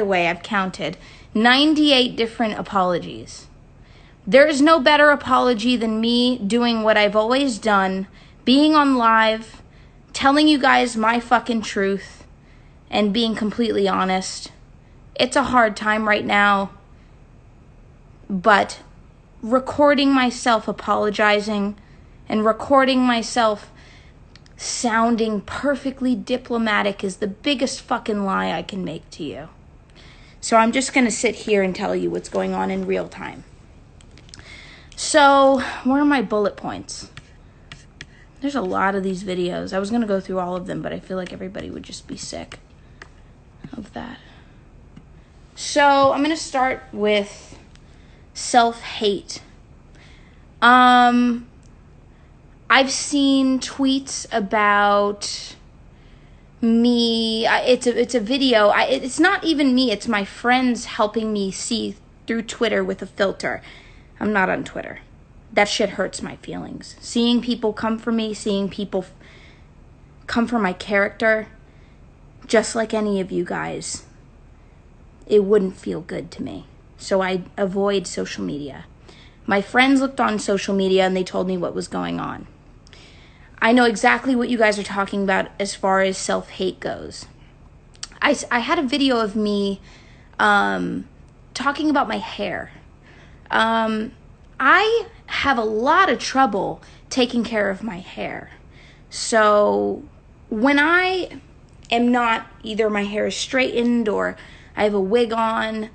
the way, I've counted 98 different apologies. There is no better apology than me doing what I've always done, being on live, telling you guys my fucking truth, and being completely honest. It's a hard time right now, but recording myself apologizing and recording myself sounding perfectly diplomatic is the biggest fucking lie I can make to you. So I'm just going to sit here and tell you what's going on in real time. So, where are my bullet points? There's a lot of these videos. I was going to go through all of them, but I feel like everybody would just be sick of that. So, I'm going to start with self-hate. I've seen tweets about me. It's a video. It's not even me. It's my friends helping me see through Twitter with a filter. I'm not on Twitter. That shit hurts my feelings. Seeing people come for me, seeing people come for my character, just like any of you guys, it wouldn't feel good to me. So I avoid social media. My friends looked on social media and they told me what was going on. I know exactly what you guys are talking about as far as self-hate goes. I had a video of me talking about my hair. I have a lot of trouble taking care of my hair. So when I am not, either my hair is straightened or I have a wig on,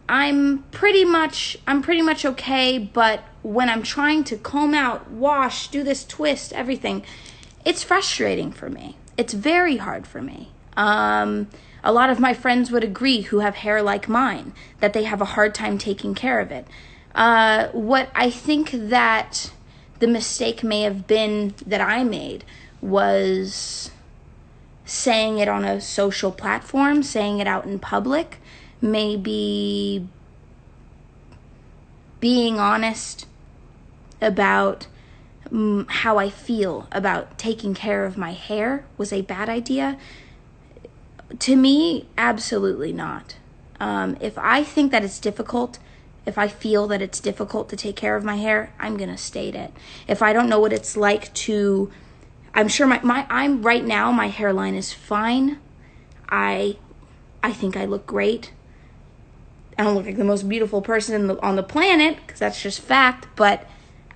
I'm pretty much okay, but when I'm trying to comb out, wash, do this twist, everything, it's frustrating for me. It's very hard for me. A lot of my friends would agree who have hair like mine, that they have a hard time taking care of it. What I think that the mistake may have been that I made was saying it on a social platform, saying it out in public, maybe being honest about how I feel about taking care of my hair was a bad idea. To me, absolutely not. If I think that it's difficult, if I feel that it's difficult to take care of my hair, I'm going to state it. If I don't know what it's like to, I'm sure I'm right now, my hairline is fine. I think I look great. I don't look like the most beautiful person on the planet, because that's just fact, but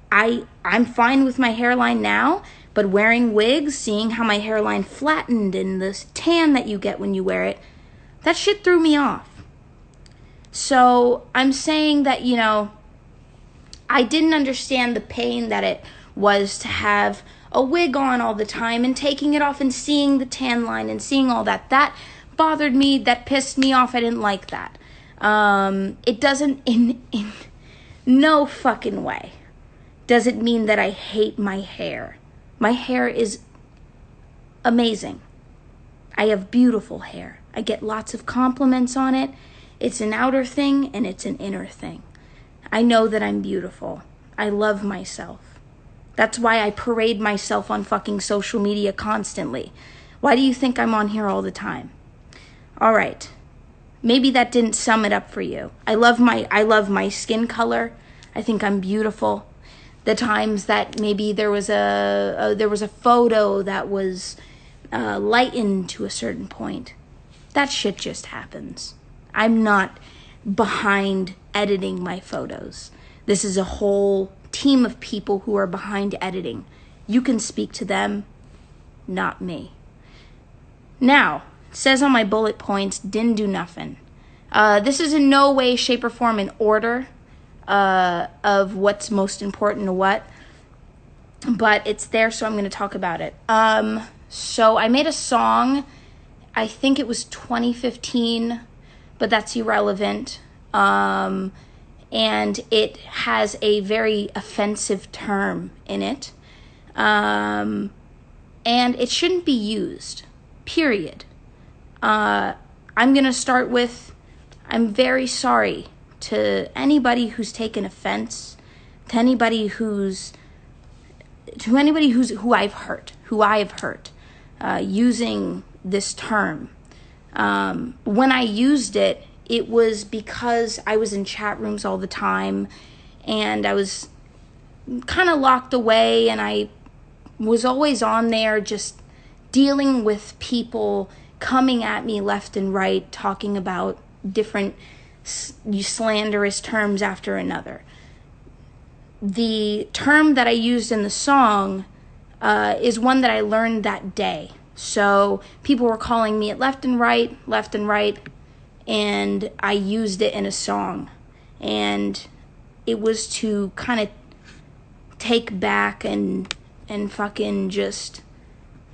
I'm fine with my hairline now. But wearing wigs, seeing how my hairline flattened and the tan that you get when you wear it, that shit threw me off. So I'm saying that, I didn't understand the pain that it was to have a wig on all the time and taking it off and seeing the tan line and seeing all that. That bothered me. That pissed me off. I didn't like that. It doesn't, in no fucking way does it mean that I hate my hair. My hair is amazing. I have beautiful hair. I get lots of compliments on it. It's an outer thing and it's an inner thing. I know that I'm beautiful. I love myself. That's why I parade myself on fucking social media constantly. Why do you think I'm on here all the time? All right. Maybe that didn't sum it up for you. I love my skin color. I think I'm beautiful. The times that maybe there was a photo that was lightened to a certain point, that shit just happens. I'm not behind editing my photos. This is a whole team of people who are behind editing. You can speak to them, not me. Now, it says on my bullet points, didn't do nothing. This is in no way, shape, or form in order of what's most important to what, but it's there, so I'm going to talk about it. So I made a song, I think it was 2015, but that's irrelevant. And it has a very offensive term in it. And it shouldn't be used, period. I'm going to start with, I'm very sorry to anybody who's taken offense, to anybody who I've hurt, using this term. When I used it, it was because I was in chat rooms all the time and I was kind of locked away, and I was always on there just dealing with people coming at me left and right, talking about different slanderous terms after another. The term that I used in the song is one that I learned that day. So people were calling me it left and right, and I used it in a song. And it was to kind of take back and fucking just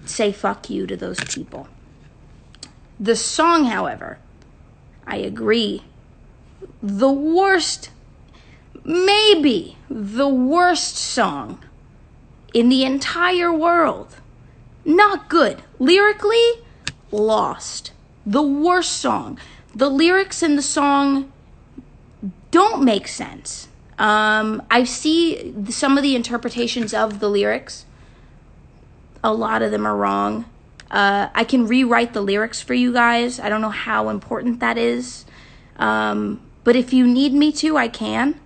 say fuck you to those people. The song, however, I agree, maybe the worst song in the entire world. Not good. Lyrically, lost. The worst song. The lyrics in the song don't make sense. I see some of the interpretations of the lyrics. A lot of them are wrong. I can rewrite the lyrics for you guys. I don't know how important that is. But if you need me to, I can.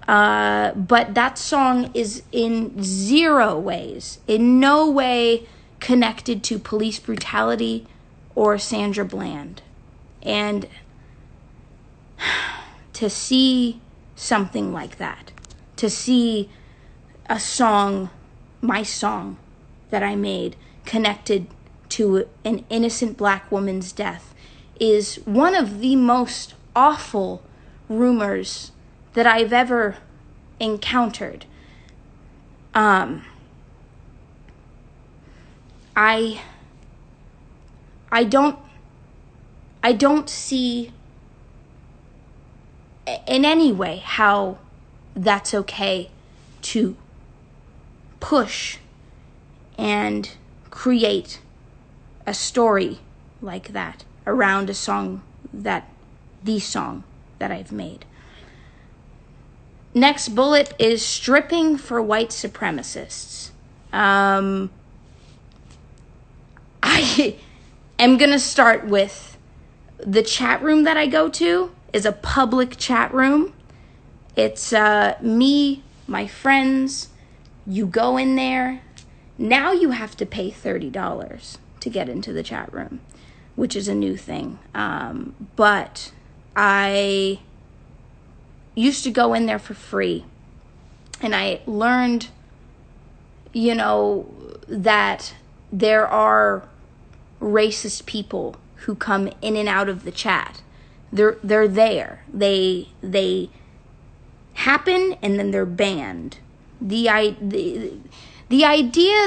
But that song is in zero ways, in no way connected to police brutality or Sandra Bland. And to see something like that, to see a song, my song that I made, connected to an innocent black woman's death, is one of the most awful rumors that I've ever encountered. I don't see in any way how that's okay to push and create a story like that around the song that I've made. Next bullet is stripping for white supremacists. I am going to start with the chat room that I go to is a public chat room. It's me, my friends. You go in there. Now you have to pay $30 to get into the chat room, which is a new thing. But I used to go in there for free. And I learned, that there are racist people who come in and out of the chat. They're there. They happen and then they're banned. The idea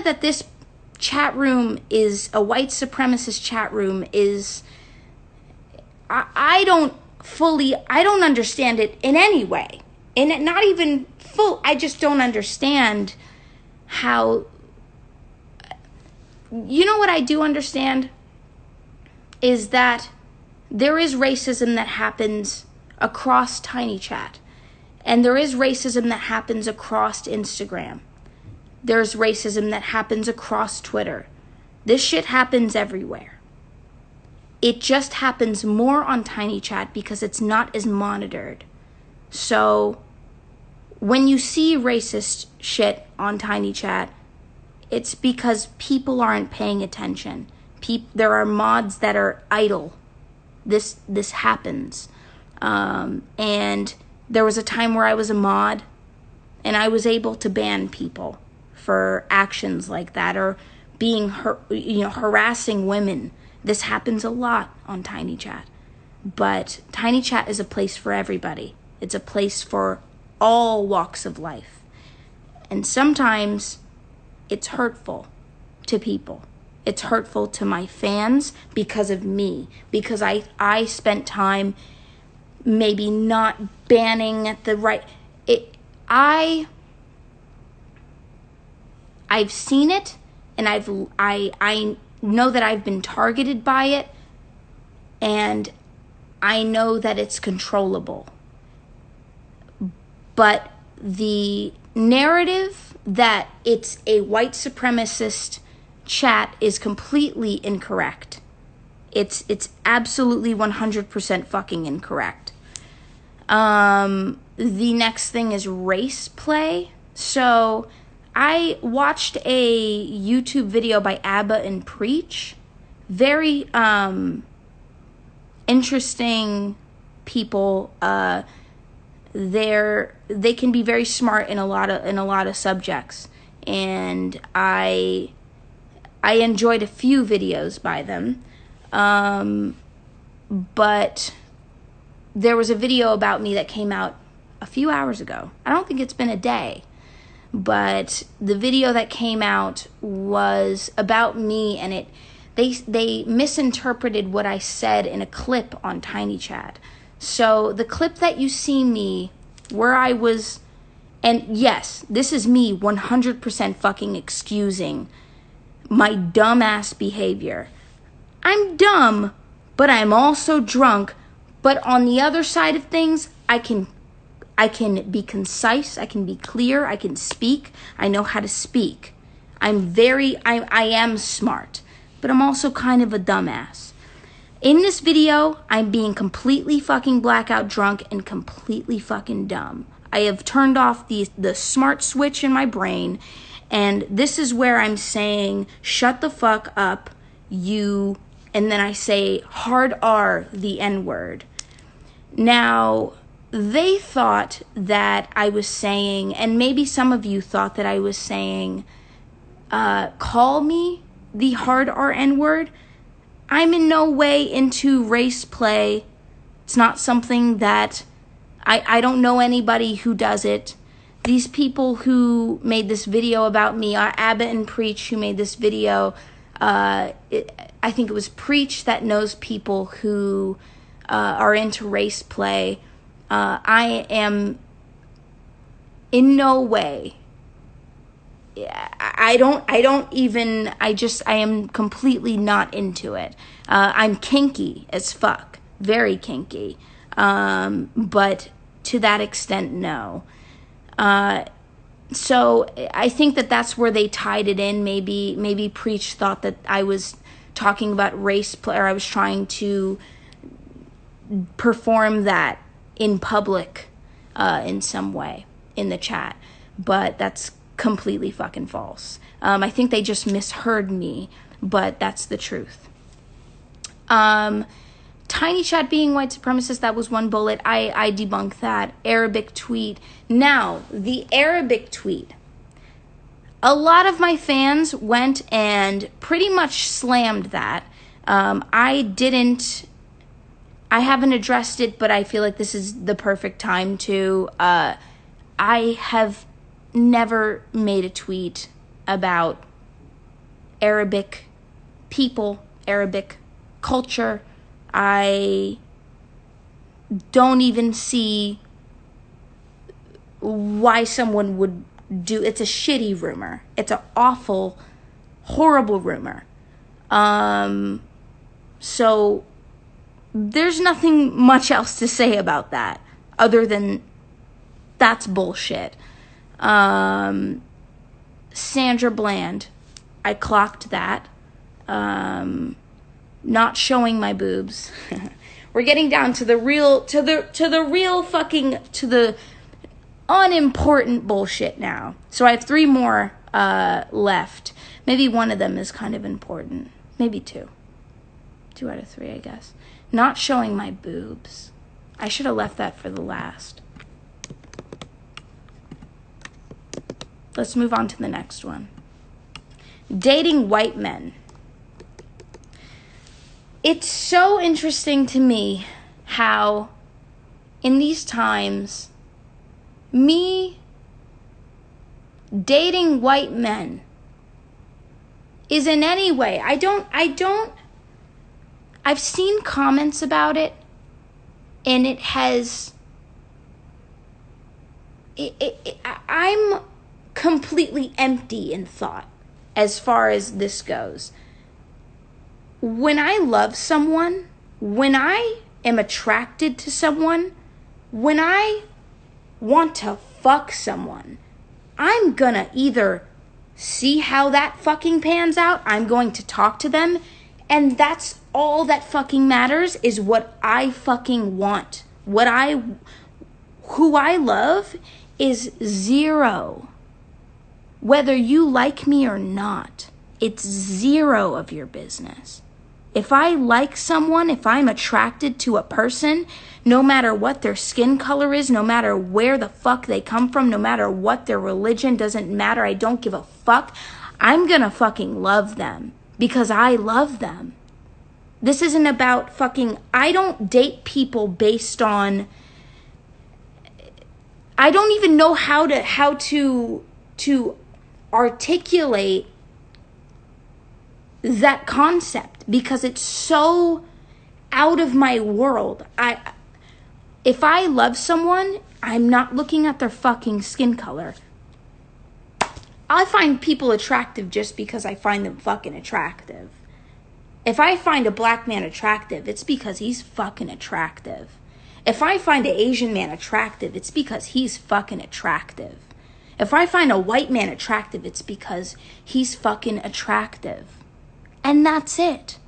that this chat room is a white supremacist chat room is, I don't understand it in any way. And not even full, I just don't understand how, what I do understand is that there is racism that happens across Tiny Chat. And there is racism that happens across Instagram. There's racism that happens across Twitter. This shit happens everywhere. It just happens more on Tiny Chat because it's not as monitored. So when you see racist shit on Tiny Chat, it's because people aren't paying attention. There are mods that are idle. This happens. And there was a time where I was a mod and I was able to ban people for actions like that, or being harassing women. This happens a lot on Tiny Chat. But Tiny Chat is a place for everybody. It's a place for all walks of life. And sometimes it's hurtful to people. It's hurtful to my fans because of me. Because I spent time maybe not banning at the right... I've seen it, and I know that I've been targeted by it, and I know that it's controllable. But the narrative that it's a white supremacist chat is completely incorrect. It's absolutely 100% fucking incorrect. The next thing is race play. So I watched a YouTube video by Abba and Preach. Very interesting people. They can be very smart in a lot of subjects, and I enjoyed a few videos by them. But there was a video about me that came out a few hours ago. I don't think it's been a day, but the video that came out was about me, and they misinterpreted what I said in a clip on TinyChat. So the clip that you see me where I was, and yes, this is me 100% fucking excusing my dumbass behavior. I'm dumb, but I'm also drunk. But on the other side of things, I can be concise, I can be clear, I can speak, I know how to speak. I am smart, but I'm also kind of a dumbass. In this video, I'm being completely fucking blackout drunk and completely fucking dumb. I have turned off the smart switch in my brain, and this is where I'm saying, shut the fuck up, you, and then I say hard R, the N-word. Now, they thought that I was saying, and maybe some of you thought that I was saying, call me the hard R N-word. I'm in no way into race play. It's not something that, I don't know anybody who does it. These people who made this video about me are Abba and Preach, who made this video. I think it was Preach that knows people who are into race play. I am in no way. I am completely not into it. I'm kinky as fuck, very kinky. But to that extent, no. So I think that that's where they tied it in. Maybe Preach thought that I was talking about race play, or I was trying to perform that in public in some way in the chat, but that's completely fucking false. I think they just misheard me, but that's the truth. TinyChat being white supremacist, that was one bullet. I debunk that. Arabic tweet. Now, the Arabic tweet. A lot of my fans went and pretty much slammed that. I haven't addressed it, but I feel like this is the perfect time to. I have never made a tweet about Arabic people, Arabic culture. I don't even see why someone would do. It's a shitty rumor. It's an awful, horrible rumor. So there's nothing much else to say about that other than that's bullshit. Sandra Bland, I clocked that. Not showing my boobs. We're getting down to the unimportant bullshit now. So I have 3 more left. Maybe one of them is kind of important. Maybe 2. 2 out of 3, I guess. Not showing my boobs. I should have left that for the last. Let's move on to the next one. Dating white men. It's so interesting to me how in these times, me dating white men is in any way, I've seen comments about it, and it has, I'm completely empty in thought as far as this goes. When I love someone, when I am attracted to someone, when I want to fuck someone, I'm gonna either see how that fucking pans out, I'm going to talk to them, And that's all that fucking matters, is what I fucking want. Who I love is zero. Whether you like me or not, it's zero of your business. If I like someone, if I'm attracted to a person, no matter what their skin color is, no matter where the fuck they come from, no matter what their religion, doesn't matter, I don't give a fuck, I'm gonna fucking love them because I love them. This isn't about fucking, I don't date people based on, I don't even know how to articulate that concept because it's so out of my world. If I love someone, I'm not looking at their fucking skin color. I find people attractive just because I find them fucking attractive. If I find a black man attractive, it's because he's fucking attractive. If I find an Asian man attractive, it's because he's fucking attractive. If I find a white man attractive, it's because he's fucking attractive. And that's it.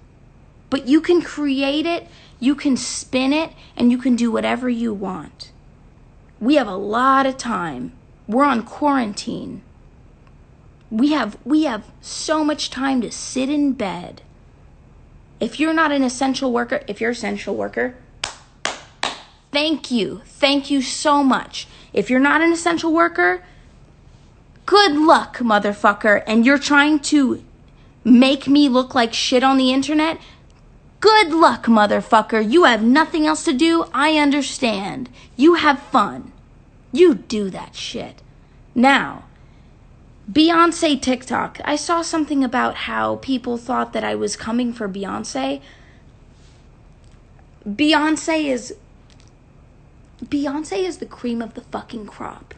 But you can create it, you can spin it, and you can do whatever you want. We have a lot of time. We're on quarantine. We have so much time to sit in bed. If you're not an essential worker, if you're an essential worker, thank you. Thank you so much. If you're not an essential worker, good luck, motherfucker. And you're trying to make me look like shit on the internet? Good luck, motherfucker. You have nothing else to do. I understand. You have fun. You do that shit. Now, Beyonce TikTok. I saw something about how people thought that I was coming for Beyonce. Beyonce is the cream of the fucking crop.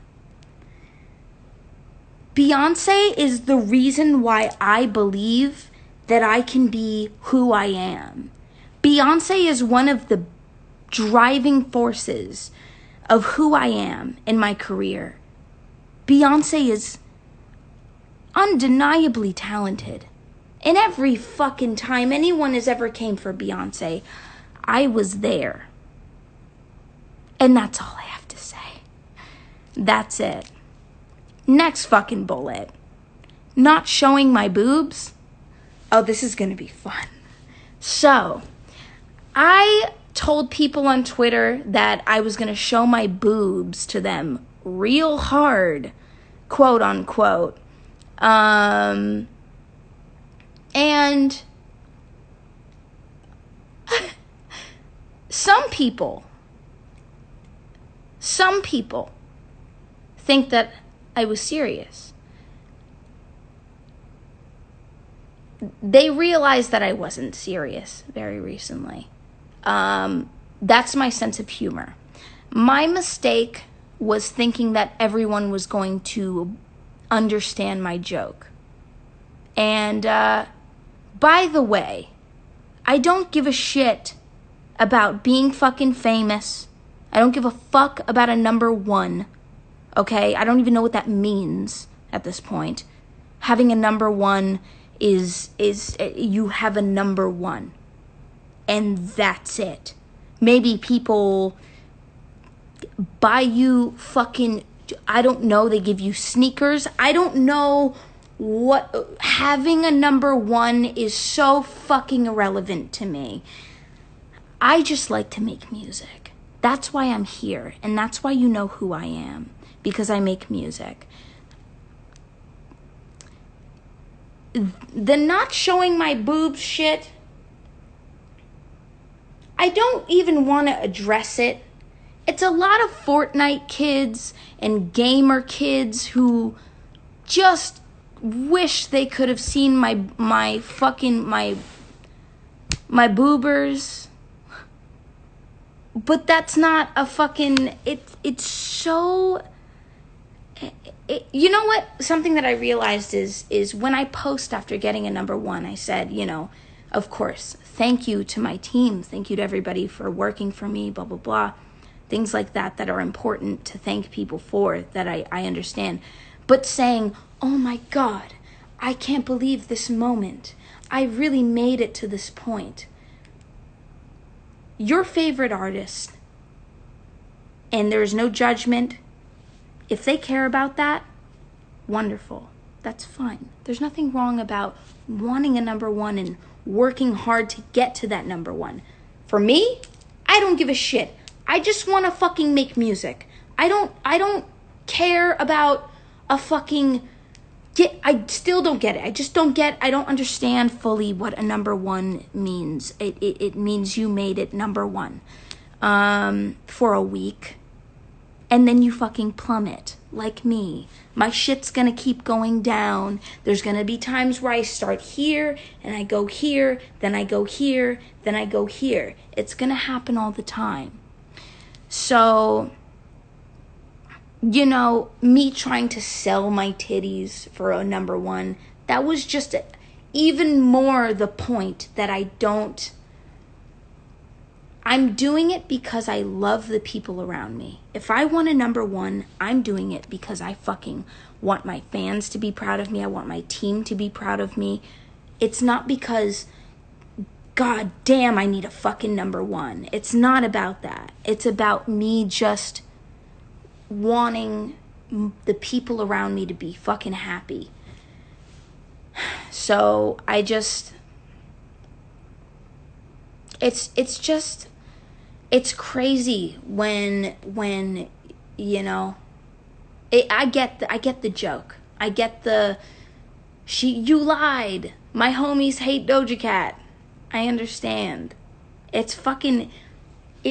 Beyonce is the reason why I believe that I can be who I am. Beyonce is one of the driving forces of who I am in my career. Beyonce is undeniably talented. And every fucking time anyone has ever came for Beyonce, I was there. And that's all I have to say. That's it. Next fucking bullet. Not showing my boobs. Oh, this is gonna be fun. So, I told people on Twitter that I was gonna show my boobs to them real hard, quote unquote. And some people think that I was serious. They realized that I wasn't serious very recently. That's my sense of humor. My mistake was thinking that everyone was going to understand my joke. And by the way, I don't give a shit about being fucking famous. I don't give a fuck about a number one. Okay? I don't even know what that means at this point. Having a number one is you have a number one. And that's it. Maybe people buy you fucking, I don't know, they give you sneakers. I don't know what, having a number one is so fucking irrelevant to me. I just like to make music. That's why I'm here. And that's why you know who I am. Because I make music. The not showing my boobs shit, I don't even want to address it. It's a lot of Fortnite kids and gamer kids who just wish they could have seen my boobers. But that's not a fucking, it's so, you know what? Something that I realized is when I post after getting a number one, I said, you know, of course, thank you to my team. Thank you to everybody for working for me, blah, blah, blah. Things like that are important to thank people for, that I understand. But saying, oh my God, I can't believe this moment. I really made it to this point. Your favorite artist, and there's no judgment. If they care about that, wonderful. That's fine. There's nothing wrong about wanting a number one and working hard to get to that number one. For me, I don't give a shit. I just want to fucking make music. I don't care about a fucking I still don't get it. I don't understand fully what a number one means. It means you made it number one for a week, and then you fucking plummet like me. My shit's gonna keep going down. There's gonna be times where I start here and I go here, then I go here, then I go here. It's gonna happen all the time. So, me trying to sell my titties for a number one, that was just even more the point that I'm doing it because I love the people around me. If I want a number one, I'm doing it because I fucking want my fans to be proud of me. I want my team to be proud of me. It's not because, God damn, I need a fucking number one. It's not about that. It's about me just wanting the people around me to be fucking happy. So it's crazy when I get the joke. I get you lied. My homies hate Dojacat. I understand. It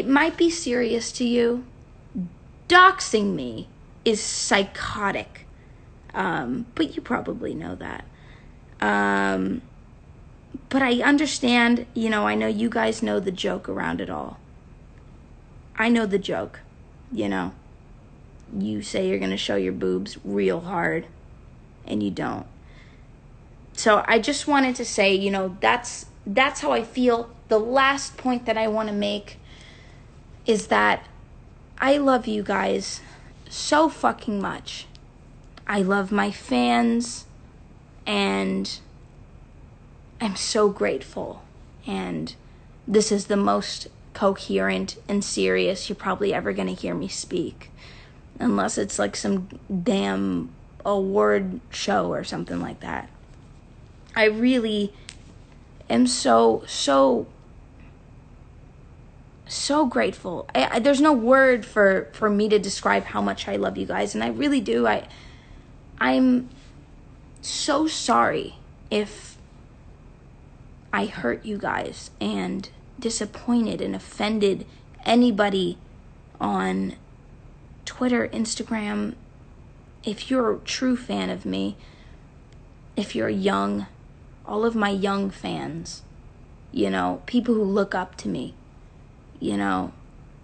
might be serious to you. Doxing me is psychotic. But you probably know that. But I understand, I know you guys know the joke around it all. I know the joke, You say you're going to show your boobs real hard, and you don't. So I just wanted to say, that's how I feel. The last point that I want to make is that I love you guys so fucking much. I love my fans, and I'm so grateful. And this is the most coherent and serious you're probably ever going to hear me speak. Unless it's like some damn award show or something like that. I really am so grateful. There's no word for me to describe how much I love you guys, and I really do. I'm so sorry if I hurt you guys and disappointed and offended anybody on Twitter, Instagram. If you're a true fan of me, if you're young, all of my young fans, people who look up to me,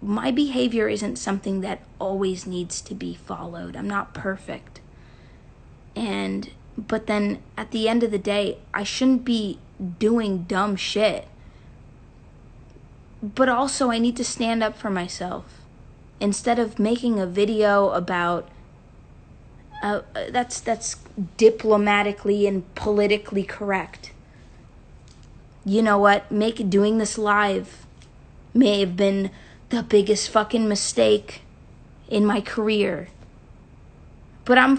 my behavior isn't something that always needs to be followed. I'm not perfect. But then at the end of the day, I shouldn't be doing dumb shit. But also I need to stand up for myself. Instead of making a video about that's diplomatically and politically correct. You know what? Doing this live may have been the biggest fucking mistake in my career. But I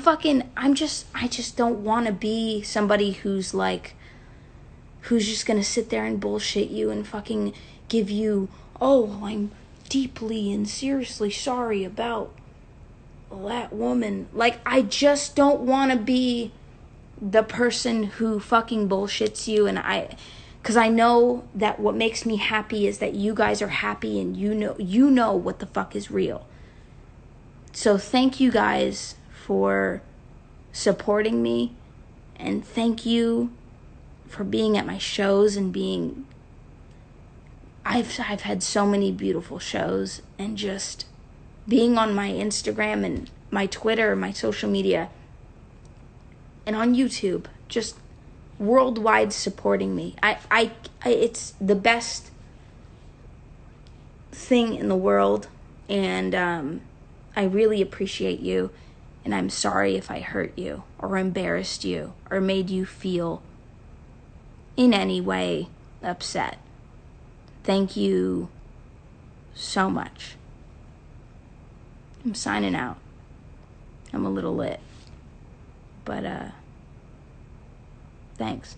just don't want to be somebody who's just going to sit there and bullshit you and fucking give you, I'm deeply and seriously sorry about that woman. I just don't want to be the person who fucking bullshits you, because I know that what makes me happy is that you guys are happy and you know what the fuck is real. So thank you guys for supporting me, and thank you for being at my shows and I've had so many beautiful shows, and just being on my Instagram and my Twitter, my social media, and on YouTube, just worldwide supporting me. It's the best thing in the world, and I really appreciate you, and I'm sorry if I hurt you or embarrassed you or made you feel in any way upset. Thank you so much. I'm signing out. I'm a little lit. But, thanks.